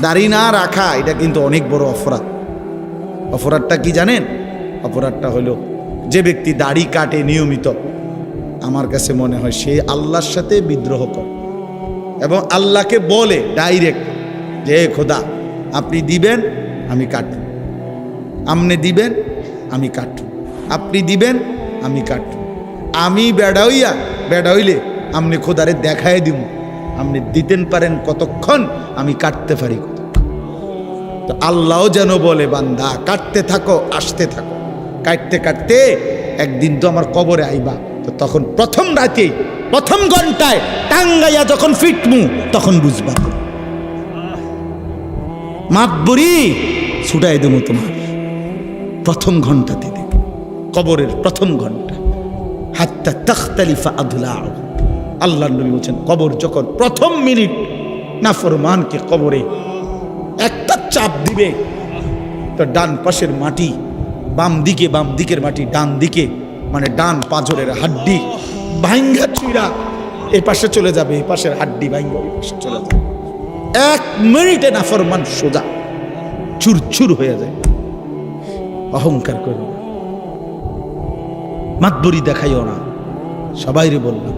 দাড়ি না রাখা এটা কিন্তু অনেক বড় অপরাধ। অপরাধটা কি জানেন? অপরাধটা হলো যে ব্যক্তি দাড়ি কাটে নিয়মিত, আমার কাছে মনে হয় সে আল্লাহর সাথে বিদ্রোহ করে এবং আল্লাহকে বলে ডাইরেক্ট যে খোদা আপনি দিবেন আমি কাটব, আপনি দিবেন আমি কাটব, আপনি দিবেন আমি কাটব, আমি বেড়া হইলে আপনি খোদারে দেখায় দিব, আপনি দিতেন পারেন কতক্ষণ, আমি কাটতে পারি কতক্ষণ। তো আল্লাহও যেন বলে বান্দা কাটতে থাকো, আসতে থাকো, কাটতে কাটতে একদিন তো আমার কবরে আইবা, তো তখন প্রথম রাতে প্রথম ঘন্টায় টাঙ্গাইয়া যখন ফিটমু তখন বুঝবা, মাতবরি ছুটাই দেবো তোমার প্রথম ঘন্টাতে দেব, কবরের প্রথম ঘন্টা। হাত্তা তাখতালিফা আদলাউ, আল্লাহর নবী বলেন কবর যখন প্রথম মিনিট নাফরমানকে কবরে একটা চাপ দিবে, তো ডান পাশের মাটি বাম দিকের মাটি ডান দিকে, মানে ডান পাঁজরের হাড্ডি ভাঙ্গা চুইরা এ পাশে চলে যাবে, এ পাশের হাড্ডি ভাঙ্গা ওই পাশে চলে যাবে। 1 মিনিটে নাফরমান সোজা চুরচুর হয়ে যায়। অহংকার করো না, মাতবরি দেখাইও না, সবাইরে বললাম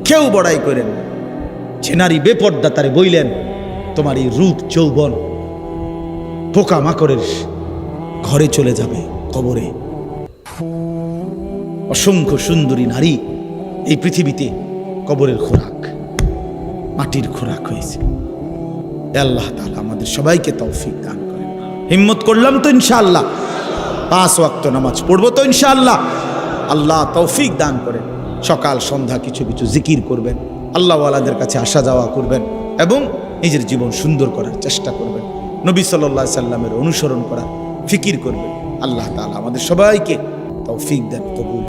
কেউ বড়াই করেন না। যে নারী বেপর্দা তারে বইলেন তোমার এই রূপ যৌবন পোকা মাকড়ের ঘরে চলে যাবে, কবরে। অসংখ্য সুন্দরী নারী এই পৃথিবীতে কবরের খোরাক, মাটির খোরাক হয়েছে। আল্লাহ তাআলা আমাদের সবাইকে তৌফিক দান করেন। হিম্মত করলাম তো ইনশাআল্লাহ, 5 ওয়াক্ত নামাজ পড়বো তো ইনশাআল্লাহ। আল্লাহ তৌফিক দান করেন। সকাল সন্ধ্যা কিছু কিছু জিকির করবেন, আল্লাহওয়ালাদের কাছে আসা যাওয়া করবেন এবং নিজের জীবন সুন্দর করার চেষ্টা করবেন, নবী সাল্লাল্লাহু আলাইহি সাল্লামের অনুসরণ করার ফিকির করবেন। আল্লাহ তাআলা আমাদের সবাইকে তৌফিক দেন, কবুল